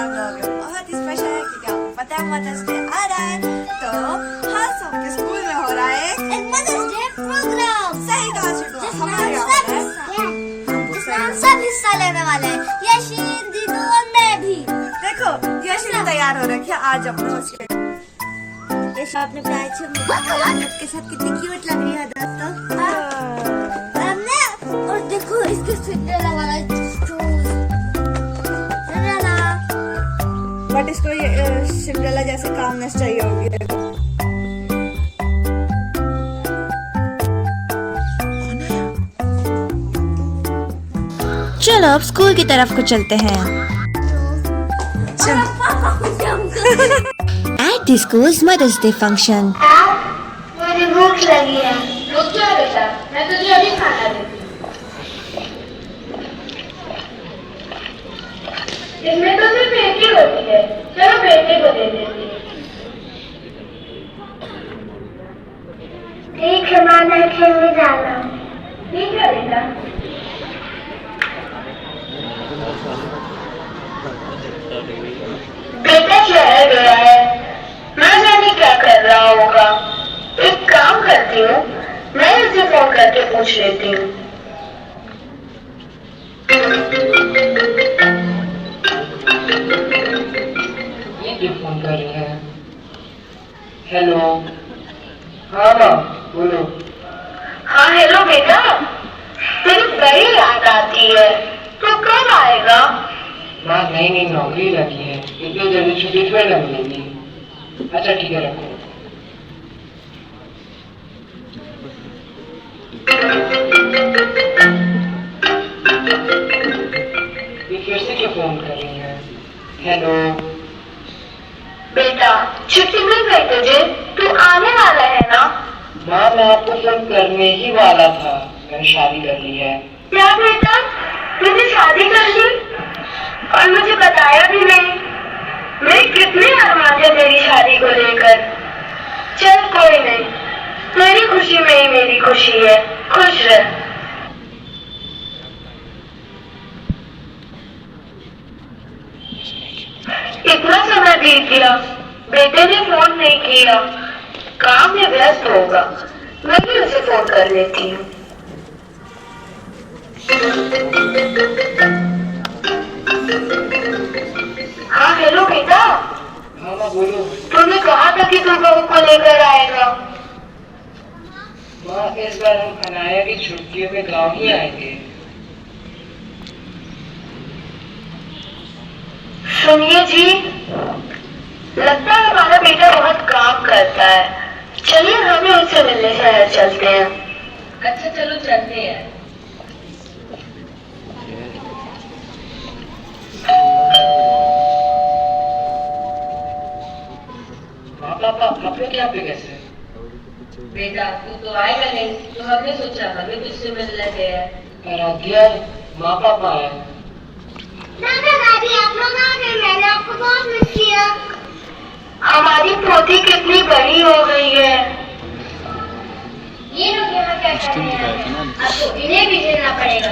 Vlog बहुत ही special है क्योंकि आपको पता है मदर्स डे आ रहा है, तो हर सबके स्कूल में हो रहा है एक मदर्स डे प्रोग्राम। सही कहा चिकू, हमारे यहाँ हो रहा है। हम सब हिस्सा लेने वाले हैं, यशीन, दीदू और मैं भी। देखो यशीन तैयार हो रखी है आज अपने उसके यशीन अपने प्यार से मोहम्मद के साथ कितनी क्यूट लग रही है दोस्तों। हमने और देखो इसके सिंड्रेला वाला शूज, सिंड्रेला। बट इसको ये सिंड्रेला जैसे कामनेस चाहिए होगी। चलो अब स्कूल की तरफ को चलते हैं। At the school's Mother's Day function. मुझे भूख लगी है। रुक जा बेटा, मैं तुझे अभी खाना देती हूँ। इसमें तो सिर्फ एक ही रोटी है, चलो बेटे को दे देती हूँ। ठीक है माँ, मैं खेलने जाना हूँ। ठीक है बेटा। बेटा शहर गया है, मैं जाने क्या कर रहा होगा। एक काम करती हूँ, मैं उसे फोन करके पूछ लेती हूँ। ये क्यों फोन कर रही है? हेलो, हाँ माँ बोलो। हाँ हेलो बेटा, तेरी बड़ी याद आती है, तो कब आएगा? माँ नई नई नौकरी लगी है, इतनी जल्दी छुट्टी थोड़ी ना मिलेगी। अच्छा ठीक है रखो। ये फिर से क्यों फोन कर रही है? हेलो बेटा छुट्टी मिल गई तुझे, तू आने वाला है ना? माँ मैं आपको फोन करने ही वाला था, मैंने शादी कर ली है। क्या बेटा, तुझे शादी कर ली और मुझे बताया भी नहीं? मेरे कितने अरमान है तेरी शादी को लेकर। चल कोई नहीं, तेरी खुशी में ही मेरी खुशी है, खुश रह। इतना समय बीत गया, बेटे ने फोन नहीं किया, काम में व्यस्त होगा, मैं भी उसे फोन कर लेती हूँ। हाँ हेलो बेटा, हाँ माँ बोलो। तूने कहा था कि तू बहू को लेकर आएगा। माँ इस बार हम अनाया की छुट्टियों में गाँव ही आएंगे। सुनिए जी, लगता है हमारा बेटा बहुत काम करता है, चलिए हम भी उससे मिलने शहर चलते हैं। अच्छा चलो चलते हैं। माँ पापा आप लोग यहाँ पे कैसे? बेटा तू तो आएगा नहीं, तो हमने सोचा हमें तुझसे मिलने गए हैं। आराध्या माँ पापा आए। दादा दादी आप लोग आ गए, मैंने आपको बहुत मिस किया। हमारी पोती कितनी बड़ी हो गई है। ये लोग यहाँ क्या कर रहे हैं? आपको इन्हें भी झेलना पड़ेगा।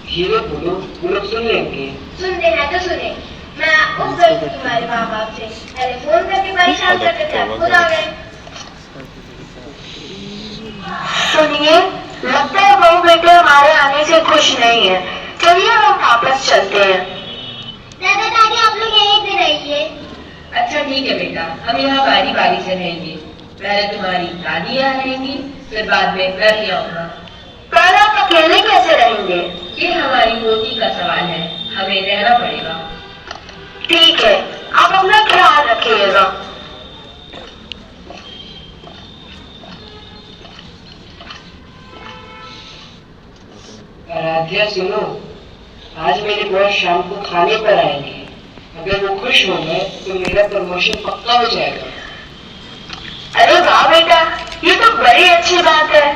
धीरे बोलो, वो लोग सुन लेंगे। सुनते हैं तो सुने, मैं उस गई थी तुम्हारे माँ बाप से, पहले फोन करके परेशान करते थे, आप खुद आ गए। सुनिए, लगता है बहू बेटे हमारे आने से खुश नहीं है, चलिए हम वापस चलते हैं। दादा दादी आप लोग यहीं पे रहिए। अच्छा ठीक है बेटा, हम यहाँ बारी बारी से रहेंगे, पहले तुम्हारी दादी यहाँ रहेंगी, फिर बाद में मैं भी आऊंगा। पर आप अकेले कैसे रहेंगे? ये हमारी पोती का सवाल है, हमें रहना पड़ेगा। ठीक है, आप अपना ख्याल रखिएगा। आराध्या सुनो, आज मेरे बॉस शाम को खाने पर आएंगे, अगर वो खुश हो गए तो मेरा प्रमोशन पक्का हो जाएगा। अरे वाह बेटा, ये तो बड़ी अच्छी बात है।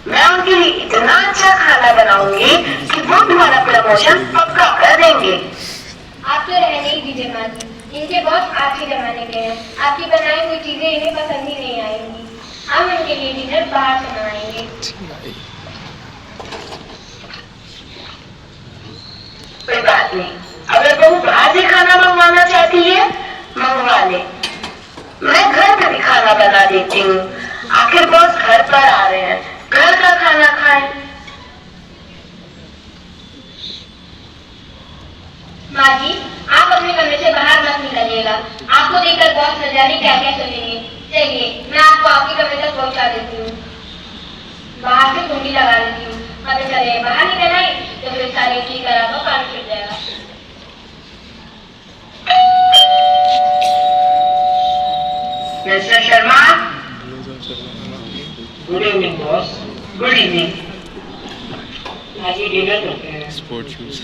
मैं उनके लिए इतना अच्छा खाना बनाऊंगी कि वो तुम्हारा प्रमोशन पक्का कर देंगे। आप तो रहने ही दीजिए माँ जी, इनके बहुत आखिरी जमाने के हैं, आपकी बनाई हुई चीजें इन्हें पसंद ही नहीं आएंगी। हम उनके लिए डिनर बाहर से मंगाएंगे। कोई बात नहीं, अगर बहू बाहर से खाना मंगवाना चाहती कहती है मंगवा ले। मैं घर पे भी खाना बना देती हूँ, आखिर बॉस घर पर आ रहे हैं, घर का खाना खाएं। माँ जी, आप अपने कमरे से बाहर मत निकलिएगा, आपको देखकर बहुत न जाने क्या क्या सुनेंगे। चलिए मैं आपको आपके कमरे तक पहुंचा देती हूँ, बाहर से कुंडी लगा देती हूँ। पता चले बाहर निकल आई तो फिर सारे की तरह का पानी फिर जाएगा। Mister Sharma. Good evening boss. Good evening. आज डिनर करते हैं। स्पोर्ट शूज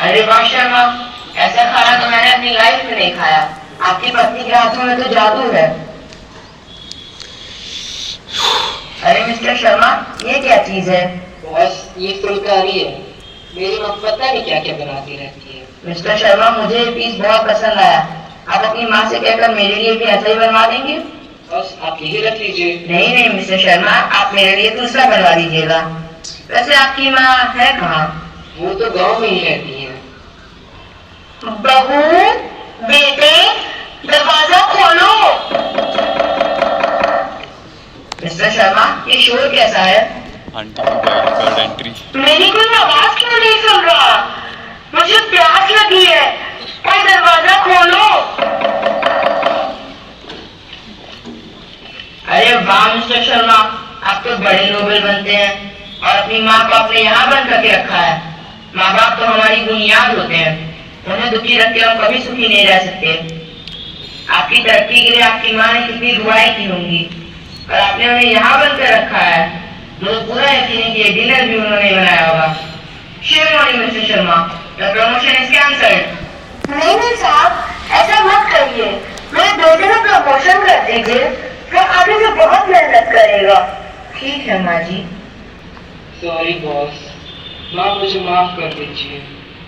अरे वाह शर्मा, ऐसा खाना तो मैंने अपनी लाइफ में नहीं खाया। आपकी पत्नी के हाथों में तो जादू है। अरे मिस्टर शर्मा, ये क्या चीज है? बॉस ये फुलकारी है, मेरी माँ पता नहीं क्या क्या बनाती रहती है। मिस्टर शर्मा, मुझे ये पीस बहुत पसंद आया। आप अपनी माँ से कहकर मेरे लिए भी ऐसा ही बनवा देंगे? बॉस आप यही रख लीजिए। नहीं नहीं मिस्टर शर्मा, आप मेरे लिए दूसरा बनवा दीजिएगा। वैसे आपकी माँ है कहाँ? वो तो गांव में ही रहती है। बहू, बेटे, दरवाजा खोलो। मिस्टर शर्मा, ये शोर कैसा है? आंटी की वाइल्ड कार्ड एंट्री। मेरी कोई आवाज क्यों नहीं सुन रहा? मुझे प्यास लगी है, कोई दरवाजा खोलो। अरे वाह मिस्टर शर्मा, आप तो बड़े नोबल बनते हैं और अपनी माँ को आपने यहाँ बंद करके रखा है। माँ बाप तो हमारी बुनियाद होते हैं, उन्हें दुखी रख के हम कभी सुखी नहीं रह सकते। आपकी तरक्की के लिए आपकी माँ ने कितनी दुआएं की होंगी और आपने उन्हें यहाँ बंद कर रखा है। मुझे पूरा यकीन है कि ये डिनर भी उन्होंने बनाया होगा। Shame on you mister Sharma, the promotion is cancelled. नहीं साहब, ऐसा मत करिए। मेरे बेटे का प्रमोशन कर दीजिए, वो आगे से बहुत मेहनत करेगा। ठीक है माँ जी। सॉरी बॉस, माँ मुझे माफ कर दीजिए,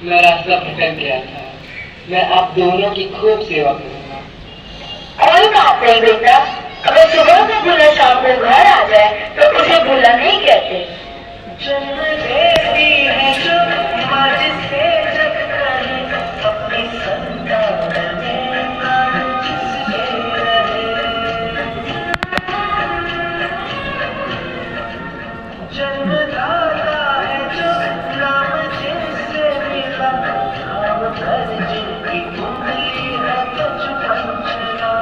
मैं रास्ता भटक गया था। मैं आप दोनों की खूब सेवा करूंगा। कोई बात नहीं बेटा, अगर सुबह से भूला शाम को घर आ जाए तो उसे भूला नहीं कहते। जन्म देती है जो माँ जिसे जब कहे अपनी संतान देना जिसके रहे। जन्मदाता है जो नाम जिससे मिला, नाम पर जिनकी उंगली है तुझ पंचना।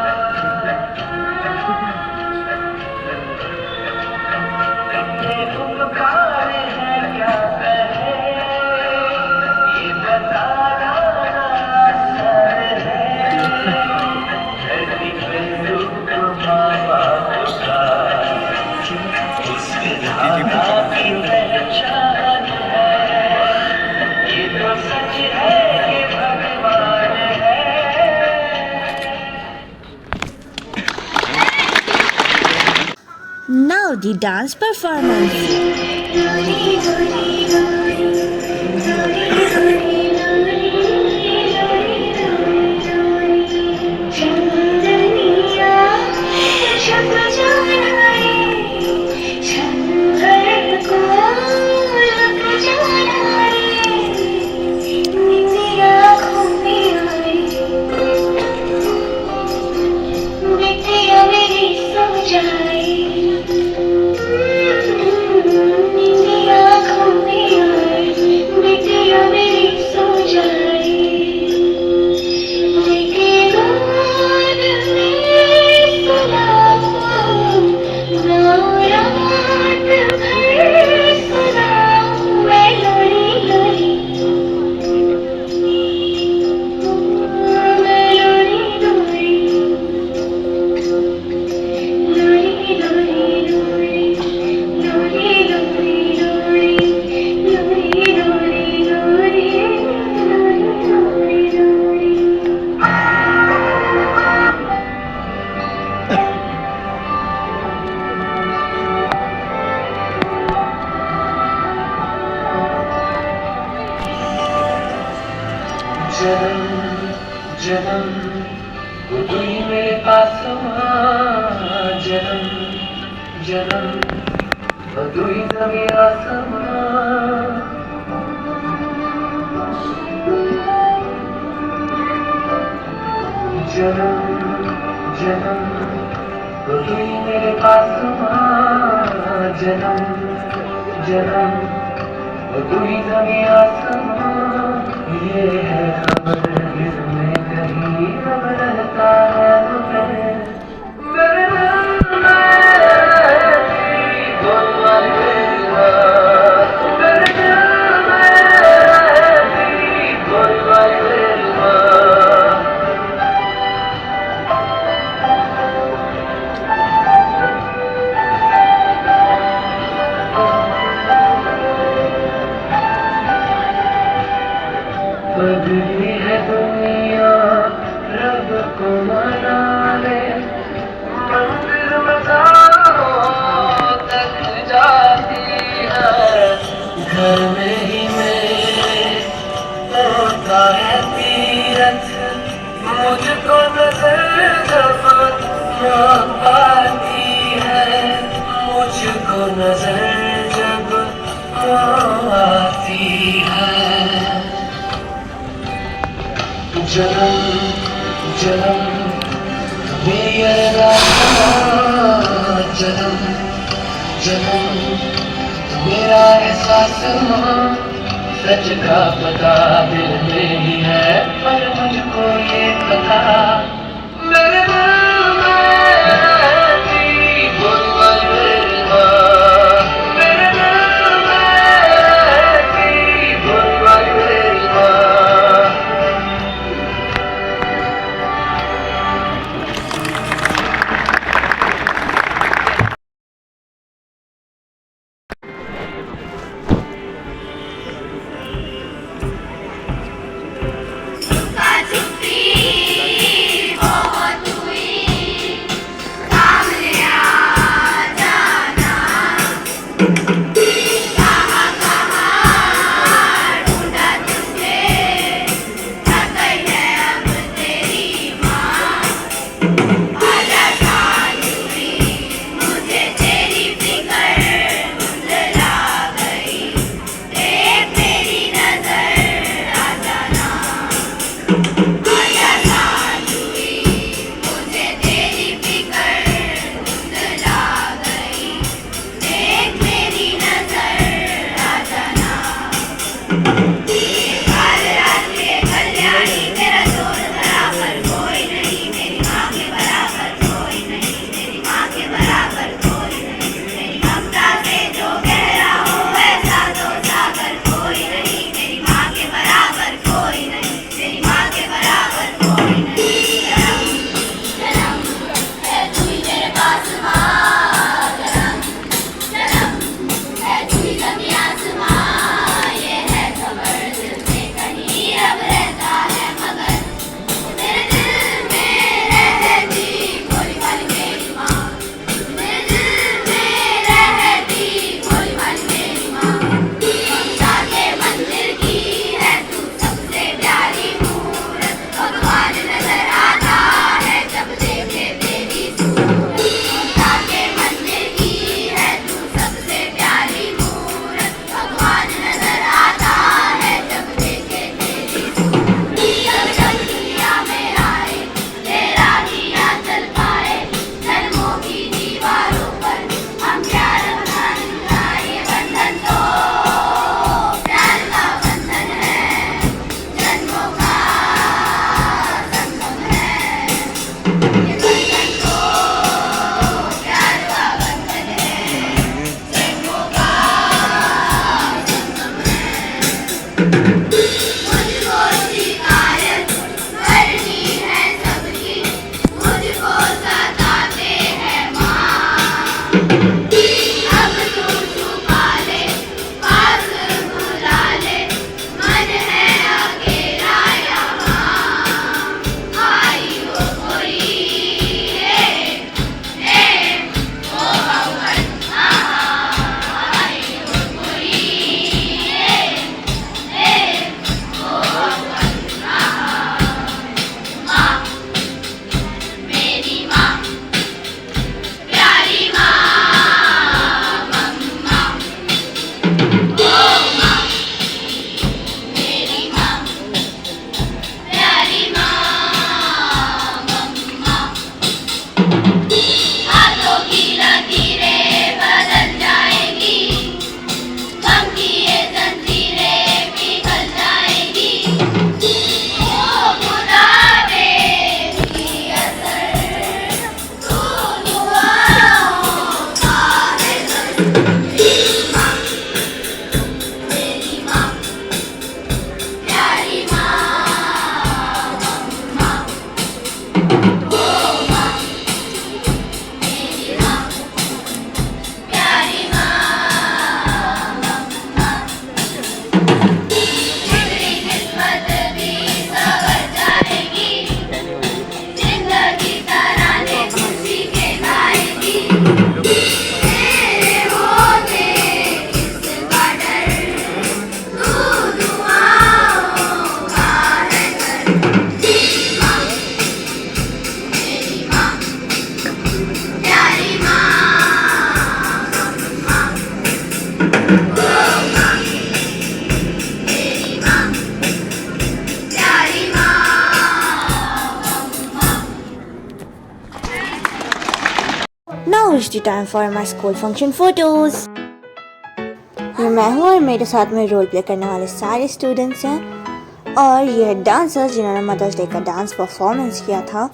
Now the dance performance. जन्म वो तू ही मेरे पास जन्म जन्म, वो तू ही जमीन आसमां। जन्म जन्म, वो तू ही मेरे पास जन्म जन्म, वो तू ही जमीन आसमां। ये है खबर दिल में कहीं अब रहता है मेरे दिल में तेरी बोलबाले मेरे दिल में तेरी बोलबाले। बदली है दुनिया रब को मना ले, मंदिर में जाओ तक जाती है, घर में ही मेरे होता है तीरथ। मुझको नजर जब आती है, मुझको नजर जब आती है। जन्म जन्म मेरी अरदास, जन्म जन्म मेरा एहसास। सच का पता दिल में ही है, पर मुझको ये पता मेरे दिल में तेरी बोलबाले माँ, मेरे दिल में तेरी बोलबाले माँ। It's the time for my school function photos. ये मैं हूँ और मेरे साथ में रोल प्ले करने वाले सारे स्टूडेंट्स हैं और ये है डांसर्स जिन्होंने मदर्स डे का डांस परफॉर्मेंस किया था।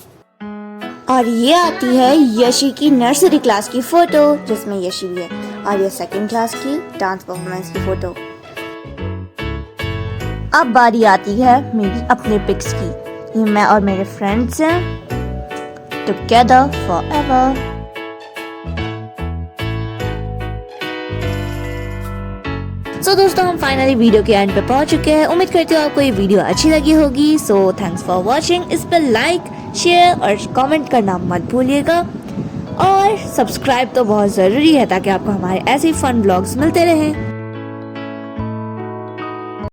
और ये आती है यशी की नर्सरी क्लास की फोटो जिसमें यशी भी है, और ये सेकंड क्लास की डांस परफॉर्मेंस की फोटो। अब बारी आती है मेरी अपने पिक्स की। ये मैं और मेरे फ्रेंड्स हैं टुगेदर फॉरएवर। सो दोस्तों, हम फाइनली वीडियो के एंड पे पहुंच चुके हैं। उम्मीद करती हूँ आपको ये वीडियो अच्छी लगी होगी। So thanks for watching. इस पर लाइक, शेयर और कमेंट करना मत भूलिएगा और सब्सक्राइब तो बहुत ज़रूरी है ताकि आपको हमारे ऐसे ही फन ब्लॉग्स मिलते रहें।